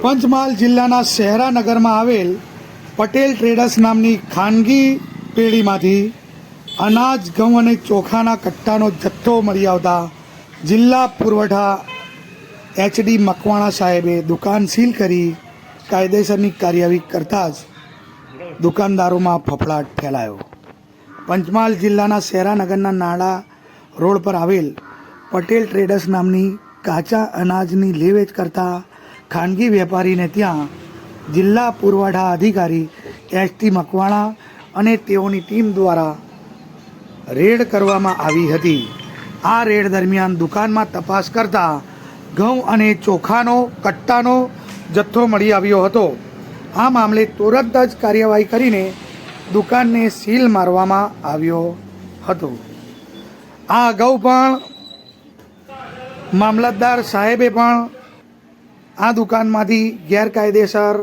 પંચમહાલ જિલ્લાના શહેરાનગરમાં આવેલ પટેલ ટ્રેડર્સ નામની ખાનગી પેઢીમાંથી અનાજ, ઘઉં અને ચોખાના કટ્ટાનો જથ્થો મળી આવતા જિલ્લા પુરવઠા એચડી મકવાણા સાહેબે દુકાન સીલ કરી કાયદેસરની કાર્યવાહી કરતાં જ દુકાનદારોમાં ફફડાટ ફેલાયો। પંચમહાલ જિલ્લાના શહેરાનગરના નાડા રોડ પર આવેલ પટેલ ટ્રેડર્સ નામની કાચા અનાજની લે વેચ કરતા ખાનગી વેપારીને ત્યાં જિલ્લા પુરવઠા અધિકારી એચડી મકવાણા અને તેઓની ટીમ દ્વારા રેડ કરવામાં આવી હતી। આ રેડ દરમિયાન દુકાનમાં તપાસ કરતા ઘઉં અને ચોખાનો કટ્ટાનો જથ્થો મળી આવ્યો હતો। આ મામલે તુરંત જ કાર્યવાહી કરીને દુકાનને સીલ મારવામાં આવ્યો હતો। આ અગાઉ પણ મામલતદાર સાહેબે પણ આ દુકાનમાંથી ગેરકાયદેસર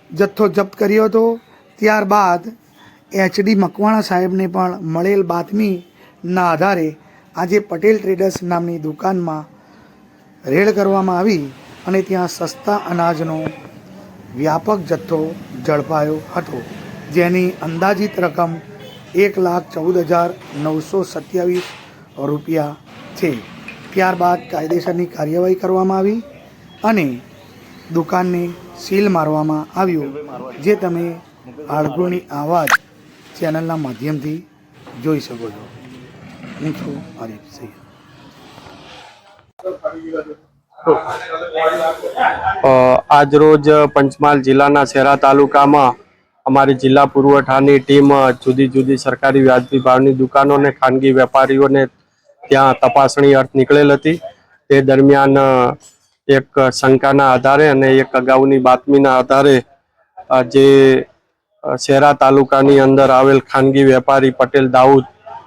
જથ્થો જપ્ત કર્યો હતો। ત્યારબાદ એચડી મકવાણા સાહેબને પણ મળેલ બાતમીના આધારે આજે પટેલ ટ્રેડર્સ નામની દુકાનમાં રેડ કરવામાં આવી અને ત્યાં સસ્તા અનાજનો વ્યાપક જથ્થો ઝડપાયો હતો, જેની અંદાજિત રકમ 1,14,927 રૂપિયા છે। ત્યારબાદ કાયદેસરની કાર્યવાહી કરવામાં આવી અને દુકાનને સીલ મારવામાં આવ્યું, જે તમે આળગુની આવાજ ચેનલના માધ્યમથી જોઈ શકો છો। હું છું આરીફ સૈયદ। આજ રોજ પંચમહાલ જિલ્લાના શહેરા તાલુકામાં અમારી જિલ્લા પુરવઠાની ટીમ જુદી જુદી સરકારી વ્યાજબી ભાવની દુકાનોને ખાનગી વેપારીઓને ત્યાં તપાસણી અર્થ નીકળેલ હતી। તે દરમિયાન એક શંકાના આધારે અને એક અગાઉની બાતમીના આધારે જે શહેરા તાલુકાની અંદર આવેલ ખાનગી વેપારી પટેલ દાઉદ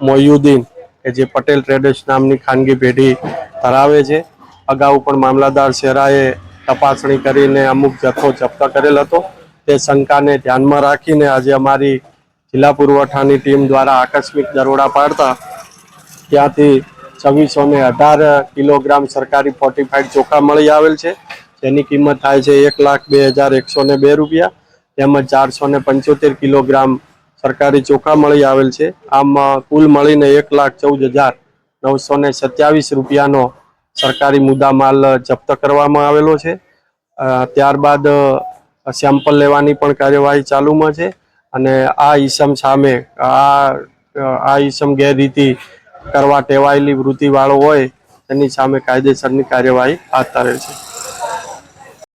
મોયુદ્દીન કે જે પટેલ ટ્રેડર્સ નામની ખાનગી પેઢી ધરાવે છે, અગાઉ પણ મામલતદાર શહેરાએ તપાસણી કરીને અમુક જથ્થો જપ્ત કરેલ હતો। તે શંકાને ધ્યાનમાં રાખીને આજે અમારી જિલ્લા પુરવઠાની ટીમ દ્વારા આકસ્મિક દરોડા પાડતા ત્યાંથી 2618 કિલોગ્રામ સરકારી ફોર્ટિફાઈડ ચોખા મળી આવેલ છે, જેની કિંમત થાય છે 1,02,102 રૂપિયા, તેમજ 475 કિલોગ્રામ સરકારી ચોખા મળી આવેલ છે। આમ કુલ મળીને 1,14,927 રૂપિયાનો સરકારી મુદ્દામાલ જપ્ત કરવામાં આવેલો છે। ત્યારબાદ સેમ્પલ લેવાની પણ કાર્યવાહી ચાલુમાં છે અને આ ઈસમ સામે આ ઈસમ ગેરરીતિ કરવા ટેવાયેલી વૃત્તિવાળો હોય તેની સામે કાયદેસરની કાર્યવાહી હાથ ધરેલ છે।